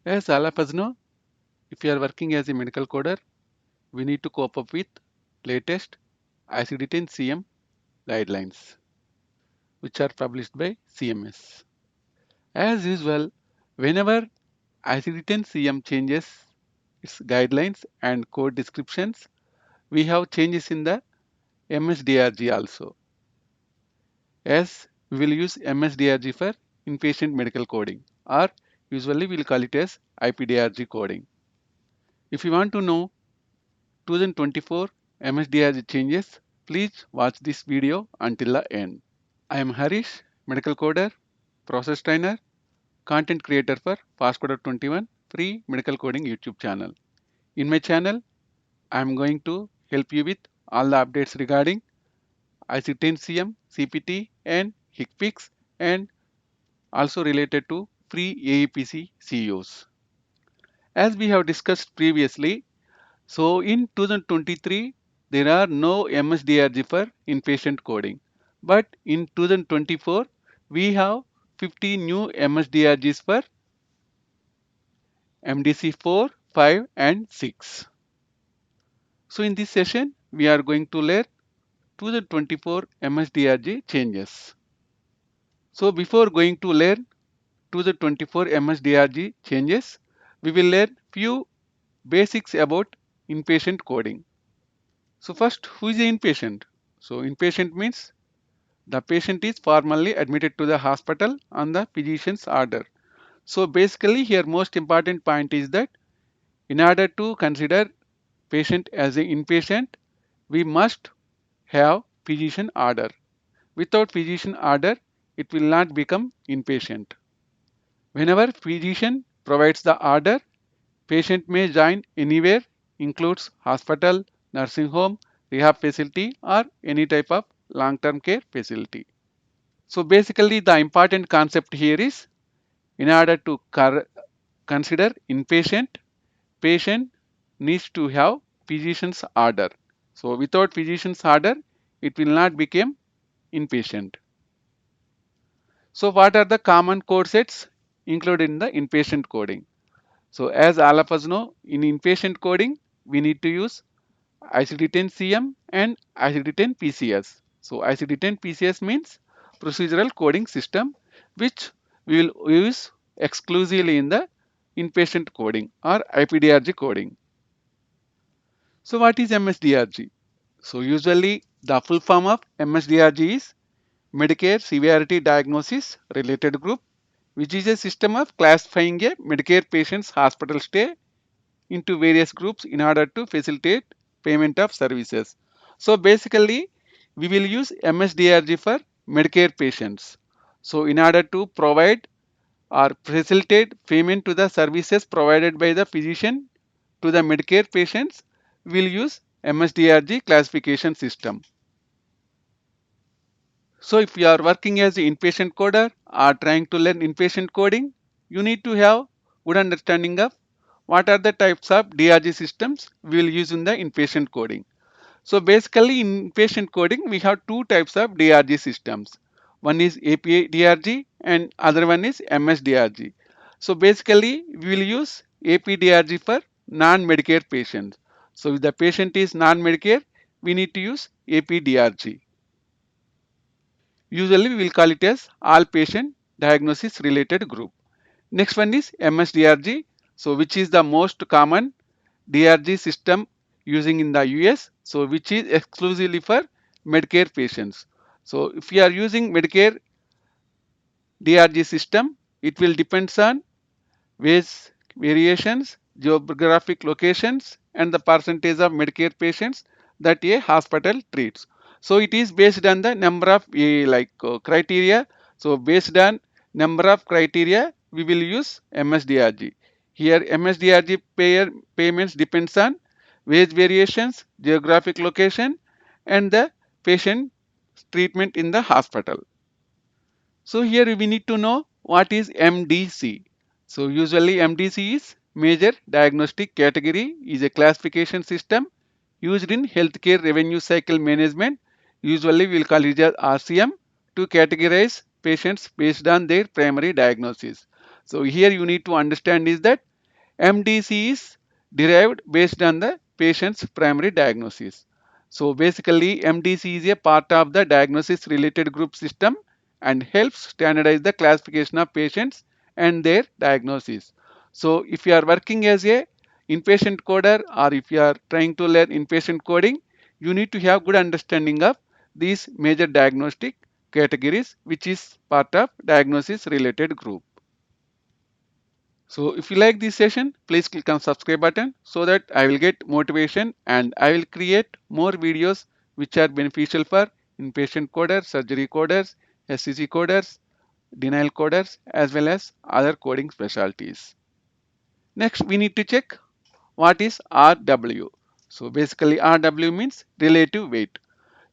As all of us know, if you are working as a medical coder, we need to cope up with latest ICD-10 guidelines, which are published by CMS. As usual, whenever ICD-10 changes its guidelines and code descriptions, we have changes in the Ms-Drg also. As we will use Ms-Drg for inpatient medical coding, or usually we'll call it as APR-DRG coding. If you want to know 2024 Ms-Drg changes, please watch this video until the end. I am Harish, medical coder, process trainer, content creator for FastCoder21 free medical coding YouTube channel. In my channel, I am going to help you with all the updates regarding IC10CM, CPT and HCPCS, and also related to free AEPC CEOs. As we have discussed previously, so in 2023, there are no MSDRG for inpatient coding. But in 2024, we have 50 new MSDRGs for MDC 4, 5 and 6. So in this session, we are going to learn 2024 MSDRG changes. So before going to learn 2024 MSDRG changes, we will learn few basics about inpatient coding. So first, who is the inpatient? So inpatient means the patient is formally admitted to the hospital on the physician's order. So basically here most important point is that in order to consider patient as an inpatient, we must have physician order. Without physician order, it will not become inpatient. Whenever physician provides the order, patient may join anywhere, includes hospital, nursing home, rehab facility or any type of long-term care facility. So basically the important concept here is in order to consider inpatient, patient needs to have physician's order. So without physician's order, it will not become inpatient. So what are the common code sets included in the inpatient coding? So as all of us know, in inpatient coding, we need to use ICD-10-CM and ICD-10-PCS. So ICD-10-PCS means procedural coding system, which we will use exclusively in the inpatient coding or IPDRG coding. So what is MSDRG? So usually the full form of MSDRG is Medicare Severity Diagnosis Related Group, which is a system of classifying a Medicare patient's hospital stay into various groups in order to facilitate payment of services. So basically, we will use MSDRG for Medicare patients. So in order to provide or facilitate payment to the services provided by the physician to the Medicare patients, we will use MSDRG classification system. So if you are working as an inpatient coder or trying to learn inpatient coding, you need to have good understanding of what are the types of DRG systems we will use in the inpatient coding. So basically in inpatient coding, we have two types of DRG systems. One is APR-DRG and other one is MS-DRG. So basically we will use APR-DRG for non-Medicare patients. So if the patient is non-Medicare, we need to use APR-DRG. Usually we will call it as all patient diagnosis related group. Next one is MSDRG, so which is the most common DRG system using in the US, so which is exclusively for Medicare patients. So if you are using Medicare DRG system, it will depends on wage variations, geographic locations, and the percentage of Medicare patients that a hospital treats. So it is based on the number of criteria. So based on number of criteria, we will use MSDRG. Here MSDRG payments depends on wage variations, geographic location, and the patient treatment in the hospital. So here we need to know what is MDC. So usually MDC is major diagnostic category, is a classification system used in healthcare revenue cycle management. Usually we will call it as RCM to categorize patients based on their primary diagnosis. So here you need to understand is that MDC is derived based on the patient's primary diagnosis. So basically MDC is a part of the diagnosis related group system and helps standardize the classification of patients and their diagnosis. So if you are working as a inpatient coder or if you are trying to learn inpatient coding, you need to have good understanding of these major diagnostic categories which is part of diagnosis related group. So if you like this session, please click on subscribe button so that I will get motivation and I will create more videos which are beneficial for inpatient coders, surgery coders, SCC coders, denial coders as well as other coding specialties. Next we need to check what is RW. So basically RW means relative weight.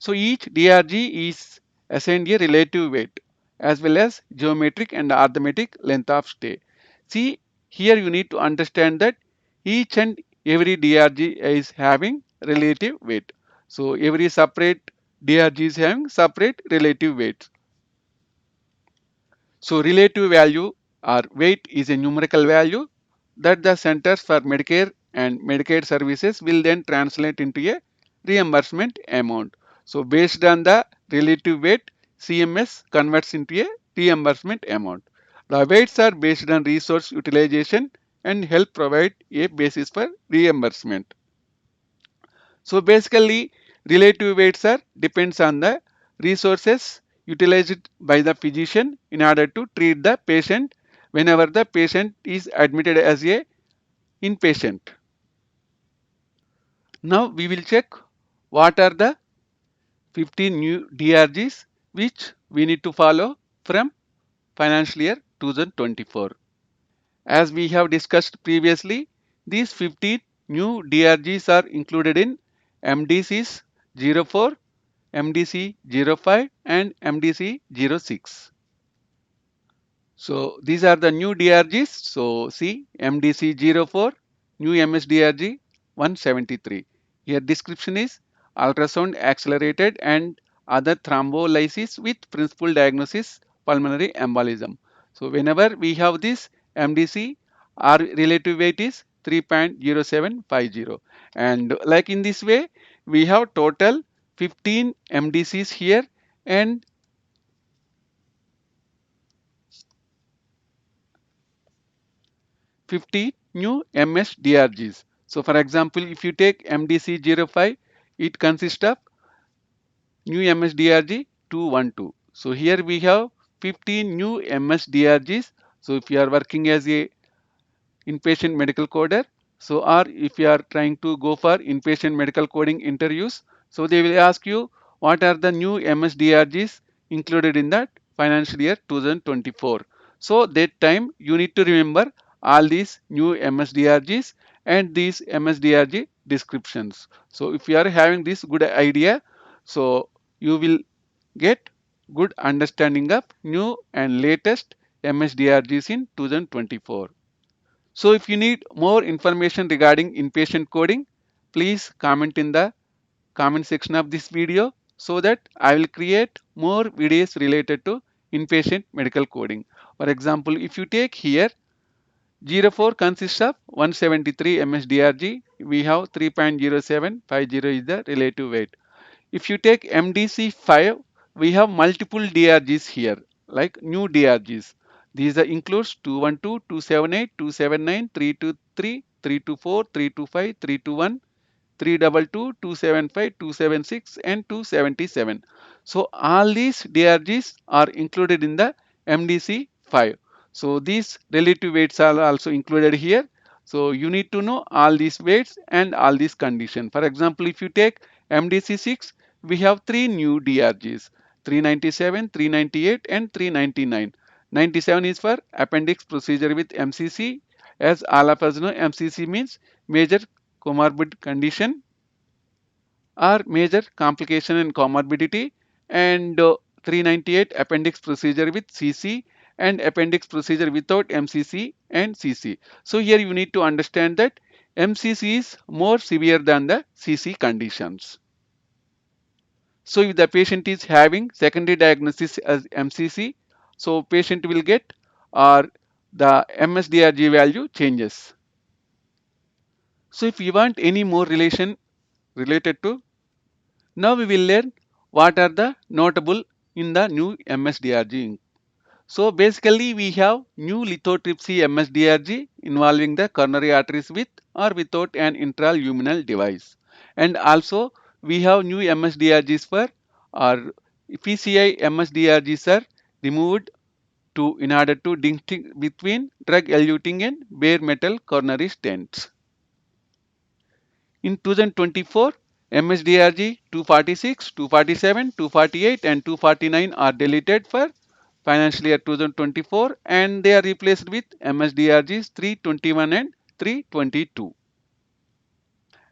So each DRG is assigned a relative weight as well as geometric and arithmetic length of stay. See, here you need to understand that each and every DRG is having relative weight. So every separate DRG is having separate relative weights. So relative value or weight is a numerical value that the Centers for Medicare and Medicaid Services will then translate into a reimbursement amount. So based on the relative weight, CMS converts into a reimbursement amount. The weights are based on resource utilization and help provide a basis for reimbursement. So basically, relative weights are depends on the resources utilized by the physician in order to treat the patient whenever the patient is admitted as a inpatient. Now we will check what are the 15 new DRGs which we need to follow from financial year 2024. As we have discussed previously, these 15 new DRGs are included in MDCs 04, MDC 05 and MDC 06. So these are the new DRGs. So see MDC 04, new Ms-Drg 173. Here description is ultrasound accelerated and other thrombolysis with principal diagnosis pulmonary embolism. So whenever we have this MDC, our relative weight is 3.0750, and like in this way we have total 15 MDCs here and 50 new Ms-Drgs. So for example, if you take MDC05, it consists of new Ms-Drg 212. So here we have 15 new Ms-Drgs. So if you are working as a inpatient medical coder, so or if you are trying to go for inpatient medical coding interviews, so they will ask you what are the new Ms-Drgs included in that financial year 2024. So that time you need to remember all these new Ms-Drgs and these Ms-Drg descriptions. So if you are having this good idea, so you will get good understanding of new and latest Ms-Drgs in 2024. So if you need more information regarding inpatient coding, please comment in the comment section of this video so that I will create more videos related to inpatient medical coding. For example, if you take here 04 consists of 173 Ms-Drg, we have 3.0750 is the relative weight. If you take MDC5, we have multiple DRGs here, like new DRGs. These are includes 212, 278, 279, 323, 324, 325, 321, 322, 275, 276 and 277. So all these DRGs are included in the MDC 5. So these relative weights are also included here. So you need to know all these weights and all these conditions. For example, if you take MDC 6, we have three new DRGs: 397, 398 and 399. 97 is for appendix procedure with MCC. As all of us know, MCC means major comorbid condition or major complication and comorbidity, and 398 appendix procedure with CC and appendix procedure without MCC and CC. So here you need to understand that MCC is more severe than the CC conditions. So if the patient is having secondary diagnosis as MCC, so patient will get or the MSDRG value changes. So if you want any more relation related to, now we will learn what are the notable in the new MSDRG. So basically we have new lithotripsy MSDRG involving the coronary arteries with or without an intraluminal device. And also we have new MSDRGs for or PCI MSDRGs are removed to in order to distinguish between drug eluting and bare metal coronary stents. In 2024, MSDRG 246, 247, 248 and 249 are deleted for financial year 2024 and they are replaced with MSDRGs 321 and 322.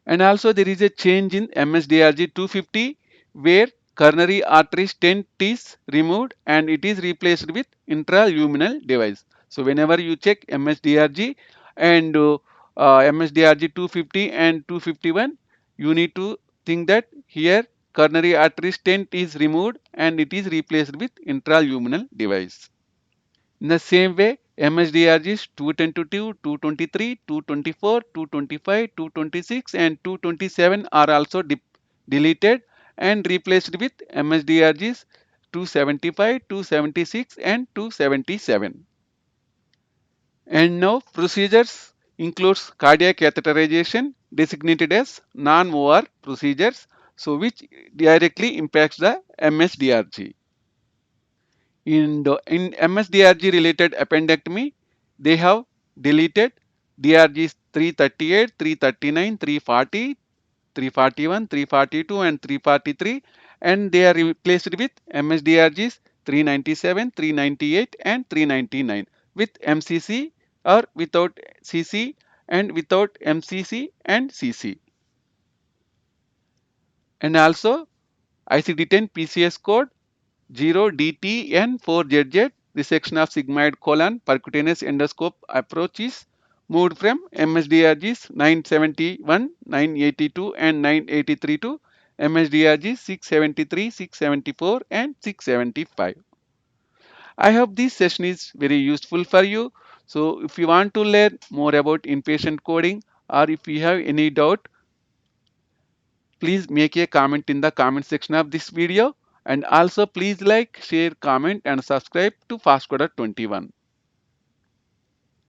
And also there is a change in MSDRG 250 where coronary artery stent is removed and it is replaced with intraluminal device. So whenever you check MSDRG and MSDRG 250 and 251, you need to think that here coronary artery stent is removed and it is replaced with intraluminal device. In the same way, MSDRGs 222, 223, 224, 225, 226 and 227 are also deleted and replaced with MSDRGs 275, 276 and 277. And now procedures includes cardiac catheterization designated as non-OR procedures, so which directly impacts the MSDRG. In MSDRG related appendectomy, they have deleted DRGs 338, 339, 340, 341, 342 and 343 and they are replaced with MSDRGs 397, 398 and 399 with MCC or without CC and without MCC and CC. And also ICD-10 PCS code 0DTN4ZZ resection of sigmoid colon percutaneous endoscope approach is moved from MSDRGs 971, 982 and 983 to MSDRGs 673, 674 and 675. I hope this session is very useful for you. So if you want to learn more about inpatient coding or if you have any doubt, please make a comment in the comment section of this video and also please like, share, comment and subscribe to FastCoder 21.